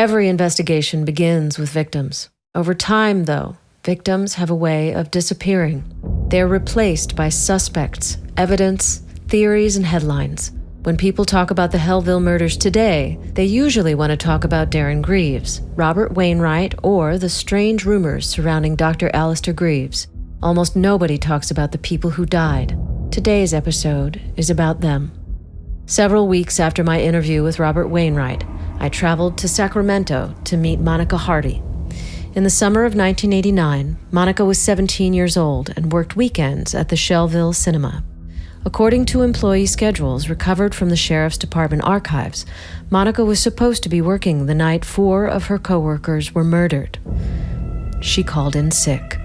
Every investigation begins with victims. Over time, though, victims have a way of disappearing. They're replaced by suspects, evidence, theories, and headlines. When people talk about the Hellville murders today, they usually want to talk about Darren Greaves, Robert Wainwright, or the strange rumors surrounding Dr. Alistair Greaves. Almost nobody talks about the people who died. Today's episode is about them. Several weeks after my interview with Robert Wainwright, I traveled to Sacramento to meet Monica Hardy. In the summer of 1989, Monica was 17 years old and worked weekends at the Shellville Cinema. According to employee schedules recovered from the Sheriff's Department archives, Monica was supposed to be working the night 4 of her coworkers were murdered. She called in sick.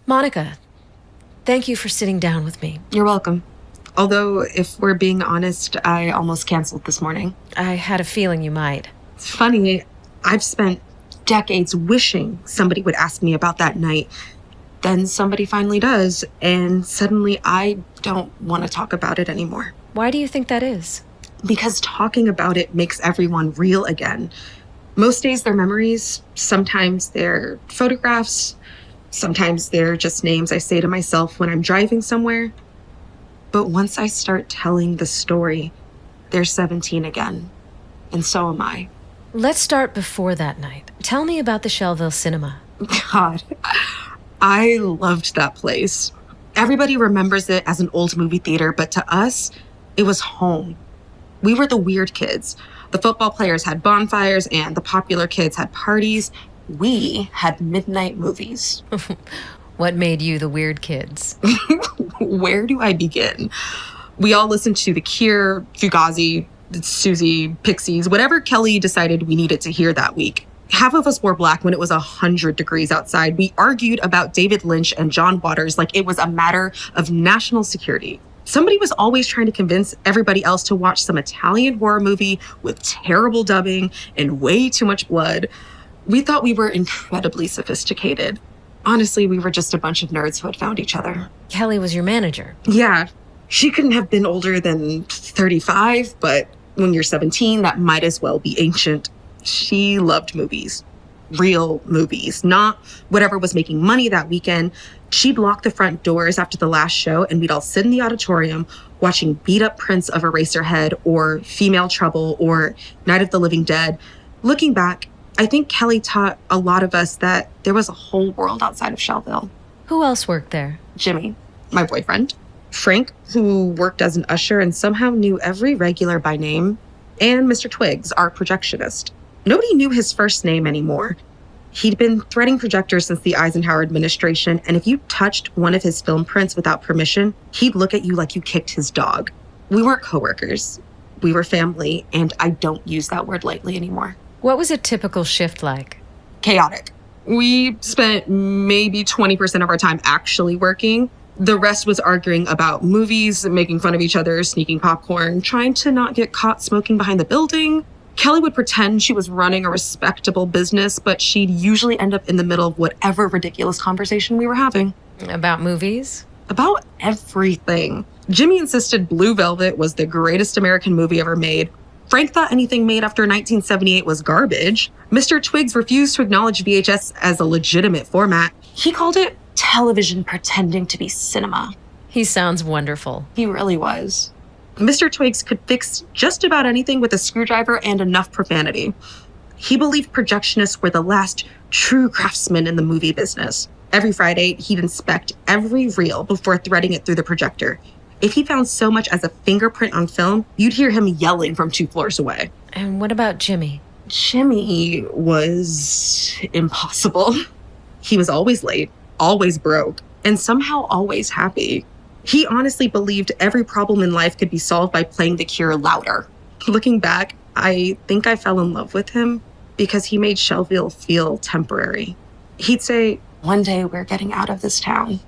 Monica, thank you for sitting down with me. You're welcome. Although, if we're being honest, I almost canceled this morning. I had a feeling you might. It's funny, I've spent decades wishing somebody would ask me about that night. Then somebody finally does, and suddenly I don't want to talk about it anymore. Why do you think that is? Because talking about it makes everyone real again. Most days they're memories, sometimes they're photographs, sometimes they're just names I say to myself when I'm driving somewhere. But once I start telling the story, they're 17 again, and so am I. Let's start before that night. Tell me about the Shellville Cinema. God, I loved that place. Everybody remembers it as an old movie theater, but to us, it was home. We were the weird kids. The football players had bonfires and the popular kids had parties. We had midnight movies. What made you the weird kids? Where do I begin? We all listened to The Cure, Fugazi, Susie, Pixies, whatever Kelly decided we needed to hear that week. Half of us wore black when it was 100 degrees outside. We argued about David Lynch and John Waters like it was a matter of national security. Somebody was always trying to convince everybody else to watch some Italian horror movie with terrible dubbing and way too much blood. We thought we were incredibly sophisticated. Honestly, we were just a bunch of nerds who had found each other. Kelly was your manager. Yeah, she couldn't have been older than 35, but when you're 17, that might as well be ancient. She loved movies. Real movies, not whatever was making money that weekend. She'd lock the front doors after the last show, and we'd all sit in the auditorium watching beat-up prints of Eraserhead or Female Trouble or Night of the Living Dead. Looking back, I think Kelly taught a lot of us that there was a whole world outside of Shellville. Who else worked there? Jimmy, my boyfriend. Frank, who worked as an usher and somehow knew every regular by name. And Mr. Twiggs, our projectionist. Nobody knew his first name anymore. He'd been threading projectors since the Eisenhower administration, and if you touched one of his film prints without permission, he'd look at you like you kicked his dog. We weren't coworkers. We were family, and I don't use that word lightly anymore. What was a typical shift like? Chaotic. We spent maybe 20% of our time actually working. The rest was arguing about movies, making fun of each other, sneaking popcorn, trying to not get caught smoking behind the building. Kelly would pretend she was running a respectable business, but she'd usually end up in the middle of whatever ridiculous conversation we were having. About movies? About everything. Jimmy insisted Blue Velvet was the greatest American movie ever made. Frank thought anything made after 1978 was garbage. Mr. Twiggs refused to acknowledge VHS as a legitimate format. He called it television pretending to be cinema. He sounds wonderful. He really was. Mr. Twiggs could fix just about anything with a screwdriver and enough profanity. He believed projectionists were the last true craftsmen in the movie business. Every Friday, he'd inspect every reel before threading it through the projector. If he found so much as a fingerprint on film, you'd hear him yelling from 2 floors away. And what about Jimmy? Jimmy was impossible. He was always late, always broke, and somehow always happy. He honestly believed every problem in life could be solved by playing The Cure louder. Looking back, I think I fell in love with him because he made Shellville feel temporary. He'd say, "One day we're getting out of this town."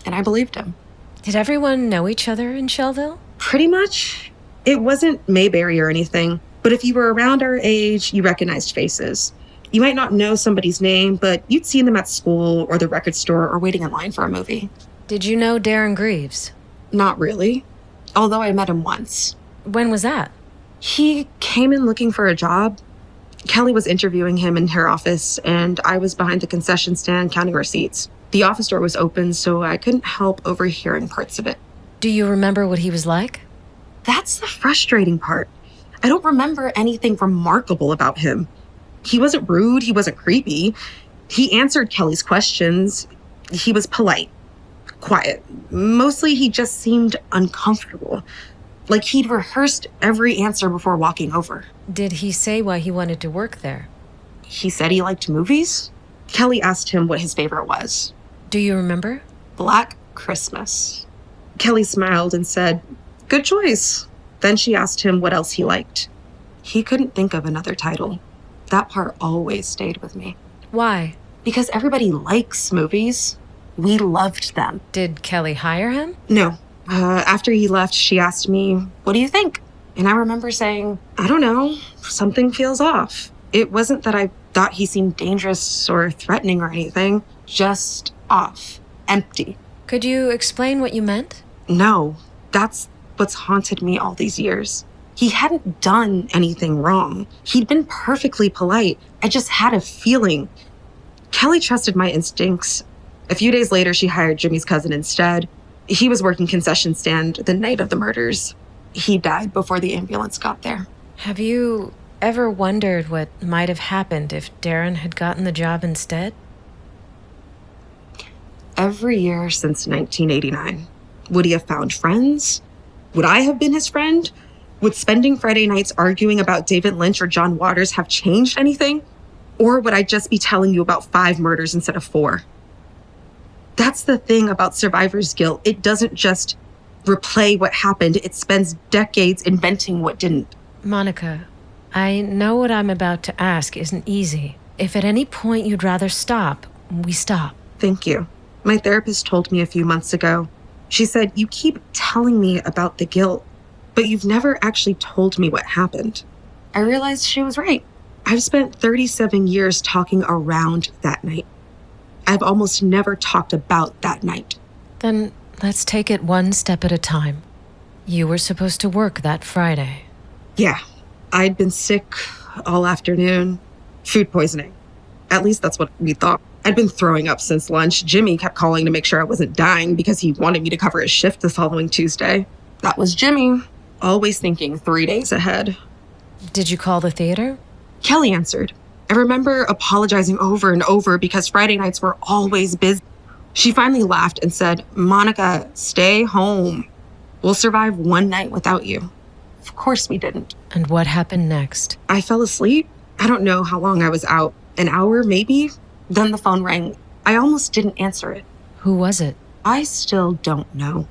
And I believed him. Did everyone know each other in Shellville? Pretty much. It wasn't Mayberry or anything, but if you were around our age, you recognized faces. You might not know somebody's name, but you'd seen them at school or the record store or waiting in line for a movie. Did you know Darren Greaves? Not really, although I met him once. When was that? He came in looking for a job. Kelly was interviewing him in her office, and I was behind the concession stand counting receipts. The office door was open, so I couldn't help overhearing parts of it. Do you remember what he was like? That's the frustrating part. I don't remember anything remarkable about him. He wasn't rude, he wasn't creepy. He answered Kelly's questions. He was polite, quiet. Mostly he just seemed uncomfortable, like he'd rehearsed every answer before walking over. Did he say why he wanted to work there? He said he liked movies. Kelly asked him what his favorite was. Do you remember? Black Christmas. Kelly smiled and said, "Good choice." Then she asked him what else he liked. He couldn't think of another title. That part always stayed with me. Why? Because everybody likes movies. We loved them. Did Kelly hire him? No. After he left, she asked me, "What do you think?" And I remember saying, "I don't know. Something feels off." It wasn't that I thought he seemed dangerous or threatening or anything. Just off. Empty. Could you explain what you meant? No. That's what's haunted me all these years. He hadn't done anything wrong. He'd been perfectly polite. I just had a feeling. Kelly trusted my instincts. A few days later, she hired Jimmy's cousin instead. He was working concession stand the night of the murders. He died before the ambulance got there. Have you ever wondered what might have happened if Darren had gotten the job instead? Every year since 1989. Would he have found friends? Would I have been his friend? Would spending Friday nights arguing about David Lynch or John Waters have changed anything? Or would I just be telling you about 5 murders instead of 4? That's the thing about survivor's guilt. It doesn't just replay what happened. It spends decades inventing what didn't. Monica, I know what I'm about to ask isn't easy. If at any point you'd rather stop, we stop. Thank you. My therapist told me a few months ago. She said, "You keep telling me about the guilt, but you've never actually told me what happened." I realized she was right. I've spent 37 years talking around that night. I've almost never talked about that night. Then let's take it one step at a time. You were supposed to work that Friday. Yeah, I'd been sick all afternoon. Food poisoning. At least that's what we thought. I'd been throwing up since lunch. Jimmy kept calling to make sure I wasn't dying because he wanted me to cover his shift the following Tuesday. That was Jimmy, always thinking 3 days ahead. Did you call the theater? Kelly answered. I remember apologizing over and over because Friday nights were always busy. She finally laughed and said, "Monica, stay home. We'll survive one night without you." Of course we didn't. And what happened next? I fell asleep. I don't know how long I was out. An hour, maybe? Then the phone rang. I almost didn't answer it. Who was it? I still don't know.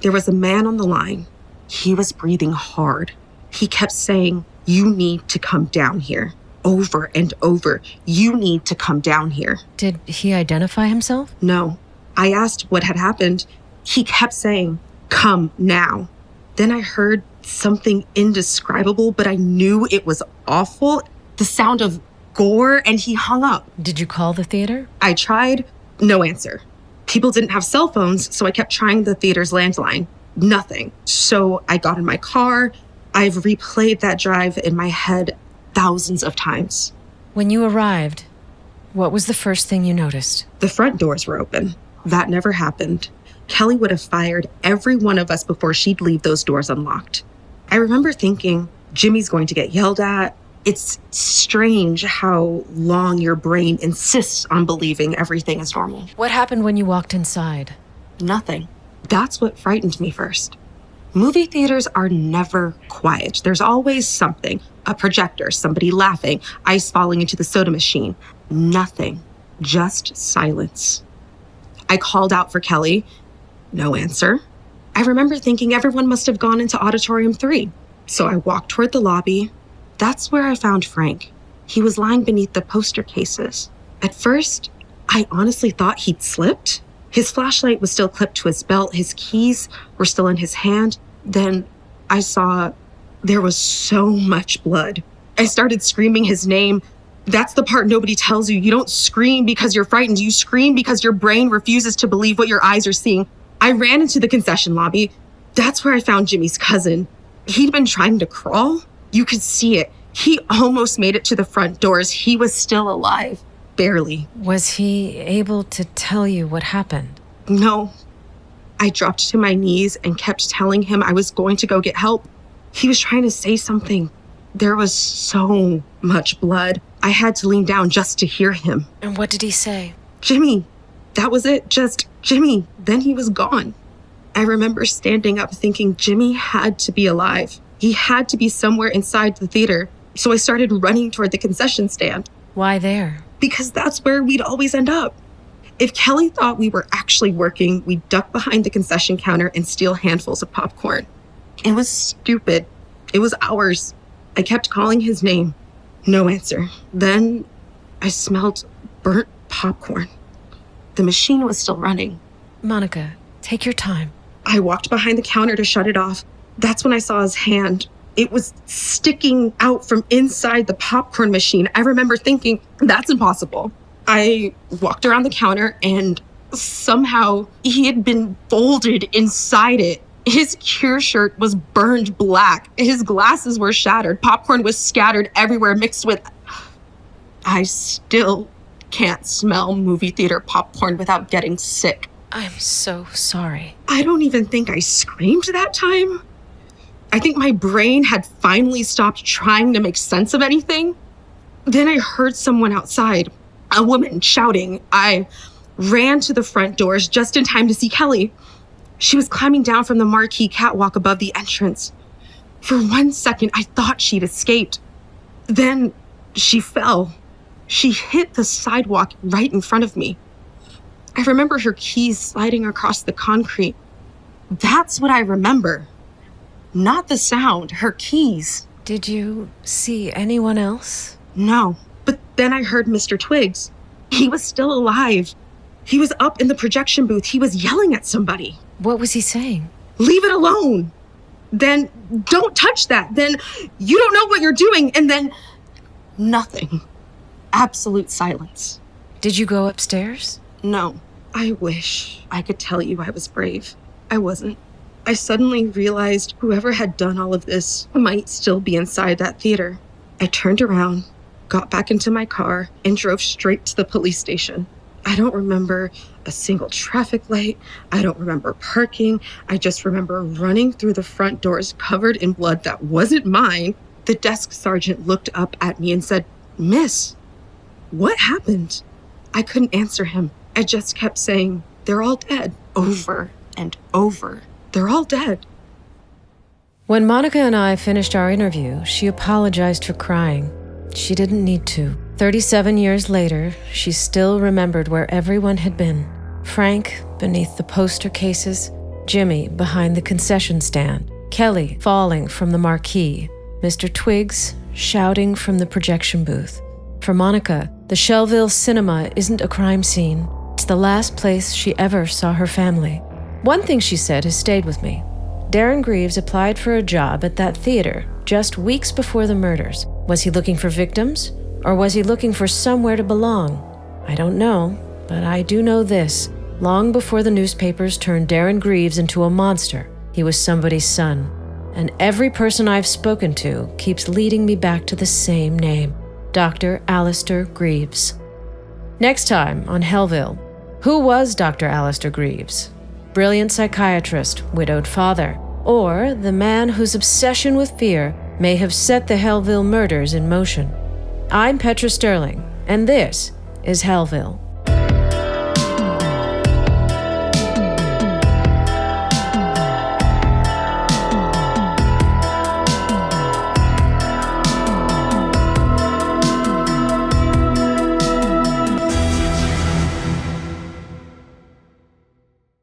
There was a man on the line. He was breathing hard. He kept saying, "You need to come down here." Over and over. "You need to come down here." Did he identify himself? No. I asked what had happened. He kept saying, "Come now." Then I heard something indescribable, but I knew it was awful. The sound of gore, and he hung up. Did you call the theater? I tried. No answer. People didn't have cell phones, so I kept trying the theater's landline. Nothing. So I got in my car. I've replayed that drive in my head thousands of times. When you arrived, what was the first thing you noticed? The front doors were open. That never happened. Kelly would have fired every one of us before she'd leave those doors unlocked. I remember thinking, Jimmy's going to get yelled at. It's strange how long your brain insists on believing everything is normal. What happened when you walked inside? Nothing. That's what frightened me first. Movie theaters are never quiet. There's always something. A projector, somebody laughing, ice falling into the soda machine. Nothing. Just silence. I called out for Kelly. No answer. I remember thinking everyone must have gone into Auditorium 3. So I walked toward the lobby. That's where I found Frank. He was lying beneath the poster cases. At first, I honestly thought he'd slipped. His flashlight was still clipped to his belt. His keys were still in his hand. Then I saw there was so much blood. I started screaming his name. That's the part nobody tells you. You don't scream because you're frightened. You scream because your brain refuses to believe what your eyes are seeing. I ran into the concession lobby. That's where I found Jimmy's cousin. He'd been trying to crawl. You could see it. He almost made it to the front doors. He was still alive. Barely. Was he able to tell you what happened? No. I dropped to my knees and kept telling him I was going to go get help. He was trying to say something. There was so much blood. I had to lean down just to hear him. And what did he say? Jimmy. That was it. Just Jimmy. Then he was gone. I remember standing up thinking Jimmy had to be alive. He had to be somewhere inside the theater. So I started running toward the concession stand. Why there? Because that's where we'd always end up. If Kelly thought we were actually working, we'd duck behind the concession counter and steal handfuls of popcorn. It was stupid. It was ours. I kept calling his name. No answer. Then I smelled burnt popcorn. The machine was still running. Monica, take your time. I walked behind the counter to shut it off. That's when I saw his hand. It was sticking out from inside the popcorn machine. I remember thinking, that's impossible. I walked around the counter and somehow he had been folded inside it. His cure shirt was burned black. His glasses were shattered. Popcorn was scattered everywhere mixed with... I still can't smell movie theater popcorn without getting sick. I'm so sorry. I don't even think I screamed that time. I think my brain had finally stopped trying to make sense of anything. Then I heard someone outside, a woman shouting. I ran to the front doors just in time to see Kelly. She was climbing down from the marquee catwalk above the entrance. For 1 second, I thought she'd escaped. Then she fell. She hit the sidewalk right in front of me. I remember her keys sliding across the concrete. That's what I remember. Not the sound, her keys. Did you see anyone else? No, but then I heard Mr. Twiggs. He was still alive. He was up in the projection booth. He was yelling at somebody. What was he saying? Leave it alone. Then don't touch that. Then you don't know what you're doing. And then nothing. Absolute silence. Did you go upstairs? No. I wish I could tell you I was brave. I wasn't. I suddenly realized whoever had done all of this might still be inside that theater. I turned around, got back into my car, and drove straight to the police station. I don't remember a single traffic light. I don't remember parking. I just remember running through the front doors covered in blood that wasn't mine. The desk sergeant looked up at me and said, "Miss, what happened?" I couldn't answer him. I just kept saying, "They're all dead," over and over. They're all dead. When Monica and I finished our interview, she apologized for crying. She didn't need to. 37 years later, she still remembered where everyone had been. Frank beneath the poster cases, Jimmy behind the concession stand, Kelly falling from the marquee, Mr. Twiggs shouting from the projection booth. For Monica, the Shellville Cinema isn't a crime scene. It's the last place she ever saw her family. One thing she said has stayed with me. Darren Greaves applied for a job at that theater just weeks before the murders. Was he looking for victims? Or was he looking for somewhere to belong? I don't know, but I do know this. Long before the newspapers turned Darren Greaves into a monster, he was somebody's son. And every person I've spoken to keeps leading me back to the same name, Dr. Alistair Greaves. Next time on Hellville, who was Dr. Alistair Greaves? Brilliant psychiatrist, widowed father, or the man whose obsession with fear may have set the Hellville murders in motion? I'm Petra Sterling, and this is Hellville.